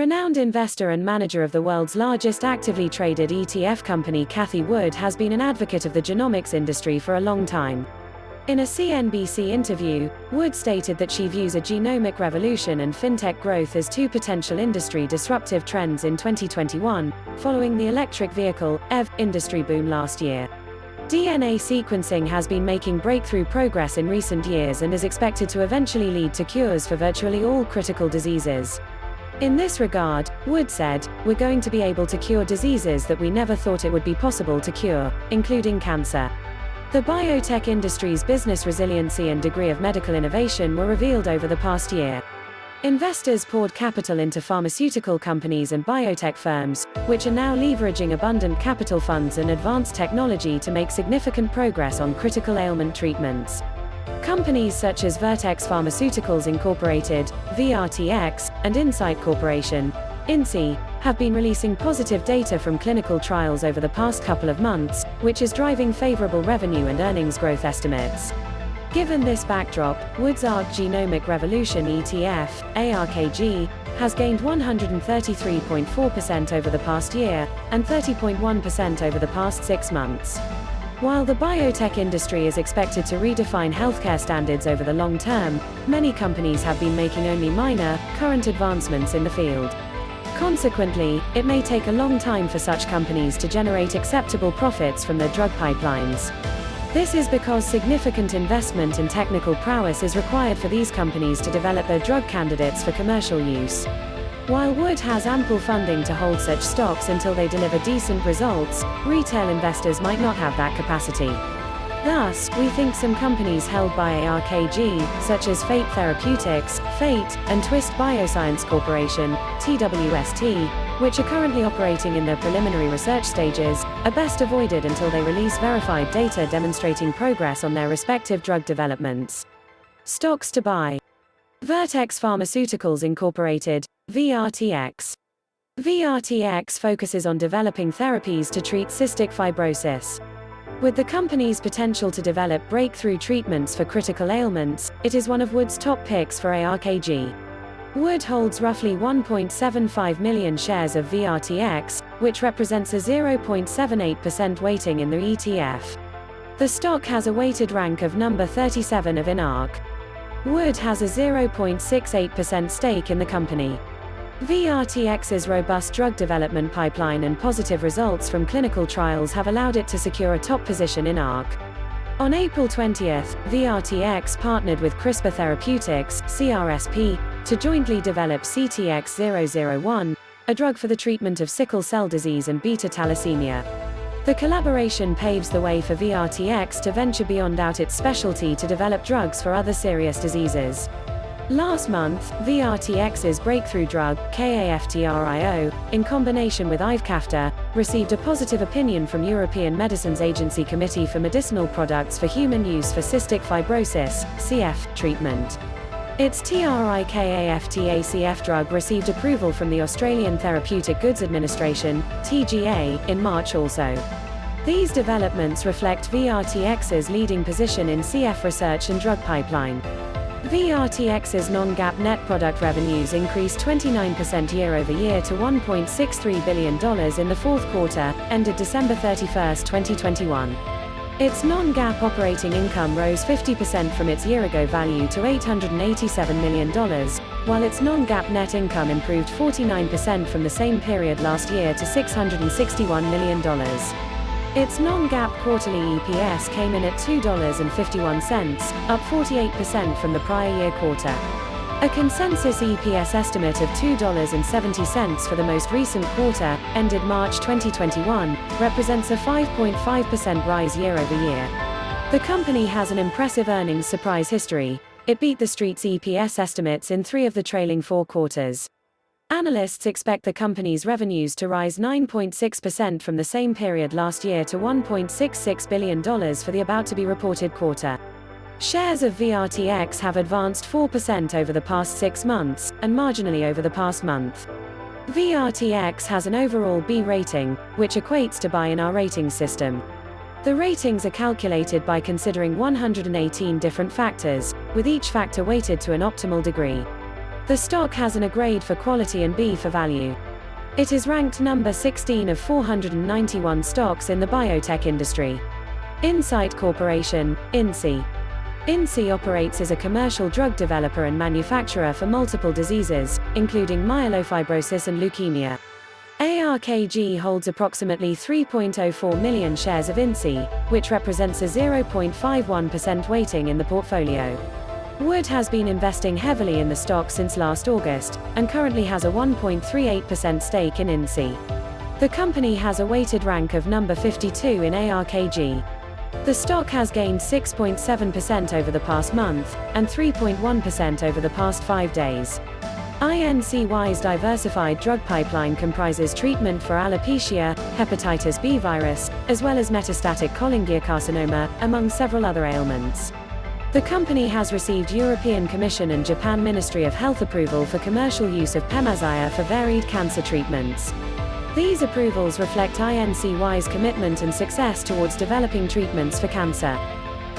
renowned investor and manager of the world's largest actively traded ETF company Cathie Wood has been an advocate of the genomics industry for a long time. In a CNBC interview, Wood stated that she views a genomic revolution and fintech growth as two potential industry disruptive trends in 2021, following the electric vehicle (EV) industry boom last year. DNA sequencing has been making breakthrough progress in recent years and is expected to eventually lead to cures for virtually all critical diseases. In this regard, Wood said, "We're going to be able to cure diseases that we never thought it would be possible to cure, including cancer." The biotech industry's business resiliency and degree of medical innovation were revealed over the past year. Investors poured capital into pharmaceutical companies and biotech firms, which are now leveraging abundant capital funds and advanced technology to make significant progress on critical ailment treatments. Companies such as Vertex Pharmaceuticals Incorporated, VRTX, and Incyte Corporation, INSI, have been releasing positive data from clinical trials over the past couple of months, which is driving favorable revenue and earnings growth estimates. Given this backdrop, Wood's ARK Genomic Revolution ETF, ARKG, has gained 133.4% over the past year, and 30.1% over the past 6 months. While the biotech industry is expected to redefine healthcare standards over the long term, many companies have been making only minor, current advancements in the field. Consequently, it may take a long time for such companies to generate acceptable profits from their drug pipelines. This is because significant investment in technical prowess is required for these companies to develop their drug candidates for commercial use. While Wood has ample funding to hold such stocks until they deliver decent results, retail investors might not have that capacity. Thus, we think some companies held by ARKG, such as Fate Therapeutics, Fate, and Twist Bioscience Corporation, TWST, which are currently operating in their preliminary research stages, are best avoided until they release verified data demonstrating progress on their respective drug developments. Stocks to buy. Vertex Pharmaceuticals Incorporated, VRTX. VRTX focuses on developing therapies to treat cystic fibrosis. With the company's potential to develop breakthrough treatments for critical ailments, it is one of Wood's top picks for ARKG. Wood holds roughly 1.75 million shares of VRTX, which represents a 0.78% weighting in the ETF. The stock has a weighted rank of number 37 of ARK. Wood has a 0.68% stake in the company. VRTX's robust drug development pipeline and positive results from clinical trials have allowed it to secure a top position in ARK. On April 20th, VRTX partnered with CRISPR Therapeutics, CRSP, to jointly develop CTX001, a drug for the treatment of sickle cell disease and beta thalassemia. The collaboration paves the way for VRTX to venture beyond out its specialty to develop drugs for other serious diseases. Last month, VRTX's breakthrough drug, KAFTRIO, in combination with Ivcaftor, received a positive opinion from European Medicines Agency Committee for Medicinal Products for Human Use for Cystic Fibrosis, CF, treatment. Its TRIKAFTACF drug received approval from the Australian Therapeutic Goods Administration, TGA, in March also. These developments reflect VRTX's leading position in CF research and drug pipeline. VRTX's non-GAAP net product revenues increased 29% year-over-year to $1.63 billion in the fourth quarter, ended December 31, 2021. Its non-GAAP operating income rose 50% from its year-ago value to $887 million, while its non-GAAP net income improved 49% from the same period last year to $661 million. Its non-GAAP quarterly EPS came in at $2.51, up 48% from the prior year quarter. A consensus EPS estimate of $2.70 for the most recent quarter, ended March 2021, represents a 5.5% rise year-over-year. The company has an impressive earnings surprise history. It beat the street's EPS estimates in 3 of the trailing 4 quarters. Analysts expect the company's revenues to rise 9.6% from the same period last year to $1.66 billion for the about-to-be-reported quarter. Shares of VRTX have advanced 4% over the past 6 months, and marginally over the past month. VRTX has an overall B rating, which equates to buy in our rating system. The ratings are calculated by considering 118 different factors, with each factor weighted to an optimal degree. The stock has an A grade for quality and B for value. It is ranked number 16 of 491 stocks in the biotech industry. Incyte Corporation, INSI. INSI operates as a commercial drug developer and manufacturer for multiple diseases, including myelofibrosis and leukemia. ARKG holds approximately 3.04 million shares of INSI, which represents a 0.51% weighting in the portfolio. Wood has been investing heavily in the stock since last August, and currently has a 1.38% stake in INSI. The company has a weighted rank of number 52 in ARKG. The stock has gained 6.7% over the past month, and 3.1% over the past 5 days. INCY's diversified drug pipeline comprises treatment for alopecia, hepatitis B virus, as well as metastatic cholangiocarcinoma, among several other ailments. The company has received European Commission and Japan Ministry of Health approval for commercial use of Pemazyre for varied cancer treatments. These approvals reflect INCY's commitment and success towards developing treatments for cancer.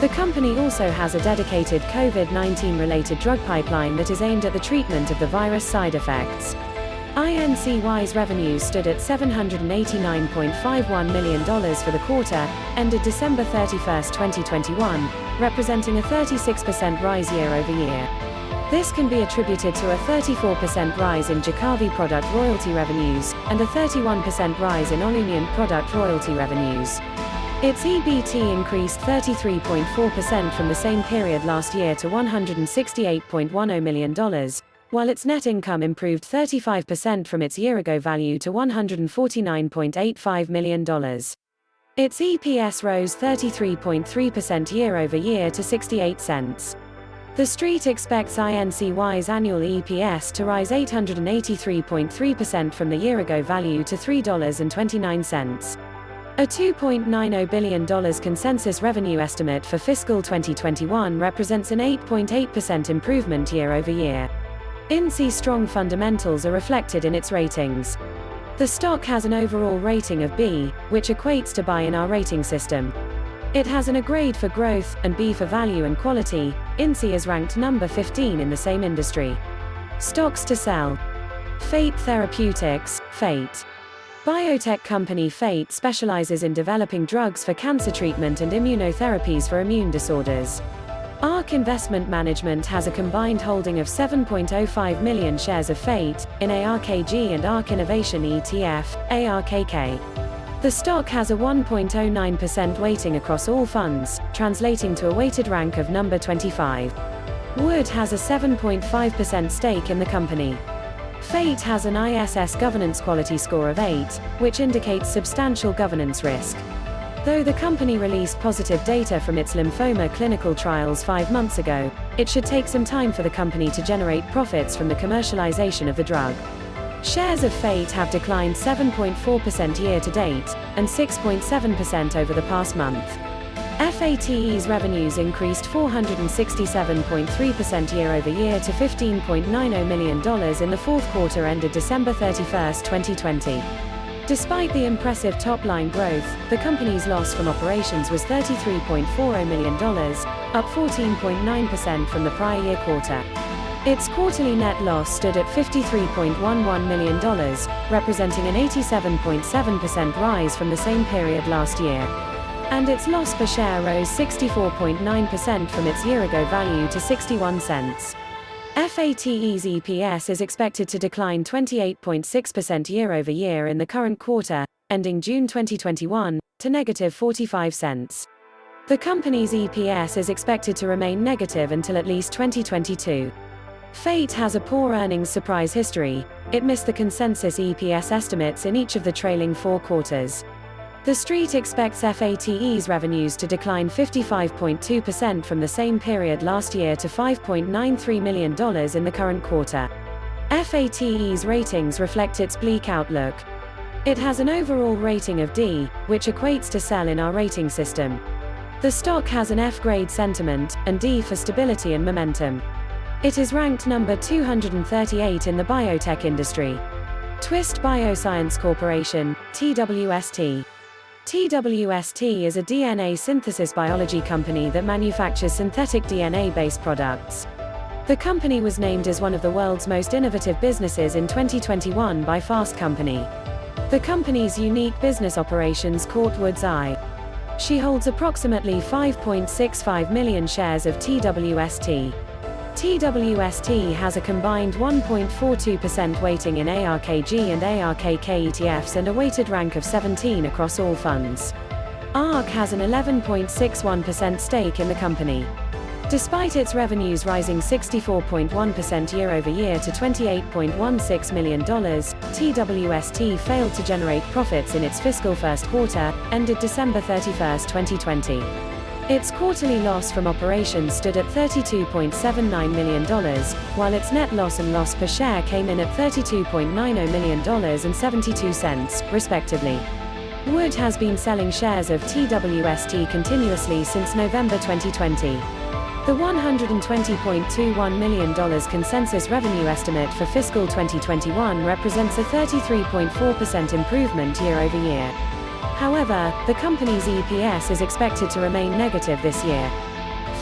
The company also has a dedicated COVID-19 related drug pipeline that is aimed at the treatment of the virus side effects. INCY's revenues stood at $789.51 million for the quarter, ended December 31, 2021, representing a 36% rise year-over-year. This can be attributed to a 34% rise in Jakavi product royalty revenues, and a 31% rise in Olumiant product royalty revenues. Its EBT increased 33.4% from the same period last year to $168.10 million, while its net income improved 35% from its year-ago value to $149.85 million. Its EPS rose 33.3% year-over-year to 68 cents. The Street expects INCY's annual EPS to rise 883.3% from the year-ago value to $3.29. A $2.90 billion consensus revenue estimate for fiscal 2021 represents an 8.8% improvement year-over-year. INSI's strong fundamentals are reflected in its ratings. The stock has an overall rating of B, which equates to buy in our rating system. It has an A grade for growth, and B for value and quality. INSI is ranked number 15 in the same industry. Stocks to sell. Fate Therapeutics, Fate. Biotech company Fate specializes in developing drugs for cancer treatment and immunotherapies for immune disorders. ARK Investment Management has a combined holding of 7.05 million shares of Fate, in ARKG and ARK Innovation ETF, ARKK. The stock has a 1.09% weighting across all funds, translating to a weighted rank of number 25. Wood has a 7.5% stake in the company. Fate has an ISS governance quality score of 8, which indicates substantial governance risk. Though the company released positive data from its lymphoma clinical trials 5 months ago, it should take some time for the company to generate profits from the commercialization of the drug. Shares of Fate have declined 7.4% year-to-date, and 6.7% over the past month. FATE's revenues increased 467.3% year-over-year to $15.90 million in the fourth quarter ended December 31, 2020. Despite the impressive top-line growth, the company's loss from operations was $33.40 million, up 14.9% from the prior year quarter. Its quarterly net loss stood at $53.11 million, representing an 87.7% rise from the same period last year. And its loss per share rose 64.9% from its year-ago value to 61 cents. FATE's EPS is expected to decline 28.6% year-over-year in the current quarter, ending June 2021, to negative 45 cents. The company's EPS is expected to remain negative until at least 2022. Fate has a poor earnings surprise history. It missed the consensus EPS estimates in each of the trailing 4 quarters. The Street expects FATE's revenues to decline 55.2% from the same period last year to $5.93 million in the current quarter. FATE's ratings reflect its bleak outlook. It has an overall rating of D, which equates to sell in our rating system. The stock has an F grade sentiment, and D for stability and momentum. It is ranked number 238 in the biotech industry. Twist Bioscience Corporation, TWST. TWST is a DNA synthesis biology company that manufactures synthetic DNA-based products. The company was named as one of the world's most innovative businesses in 2021 by Fast Company. The company's unique business operations caught Wood's eye. She holds approximately 5.65 million shares of TWST. TWST has a combined 1.42% weighting in ARKG and ARKK ETFs and a weighted rank of 17 across all funds. ARK has an 11.61% stake in the company. Despite its revenues rising 64.1% year-over-year to $28.16 million, TWST failed to generate profits in its fiscal first quarter, ended December 31, 2020. Its quarterly loss from operations stood at $32.79 million, while its net loss and loss per share came in at $32.90 million and 72 cents, respectively. Wood has been selling shares of TWST continuously since November 2020. The $120.21 million consensus revenue estimate for fiscal 2021 represents a 33.4% improvement year-over-year. However, the company's EPS is expected to remain negative this year.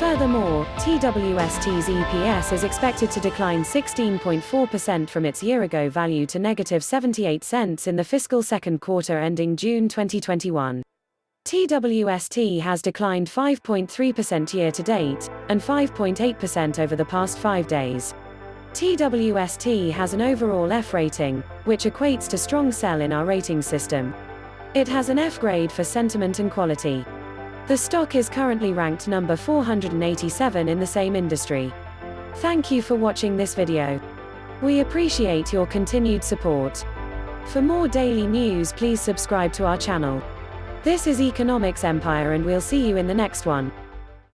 Furthermore, TWST's EPS is expected to decline 16.4% from its year-ago value to negative 78 cents in the fiscal second quarter ending June 2021. TWST has declined 5.3% year-to-date, and 5.8% over the past 5 days. TWST has an overall F rating, which equates to strong sell in our rating system. It has an F grade for sentiment and quality. The stock is currently ranked number 487 in the same industry. Thank you for watching this video. We appreciate your continued support. For more daily news, please subscribe to our channel. This is Economics Empire, and we'll see you in the next one.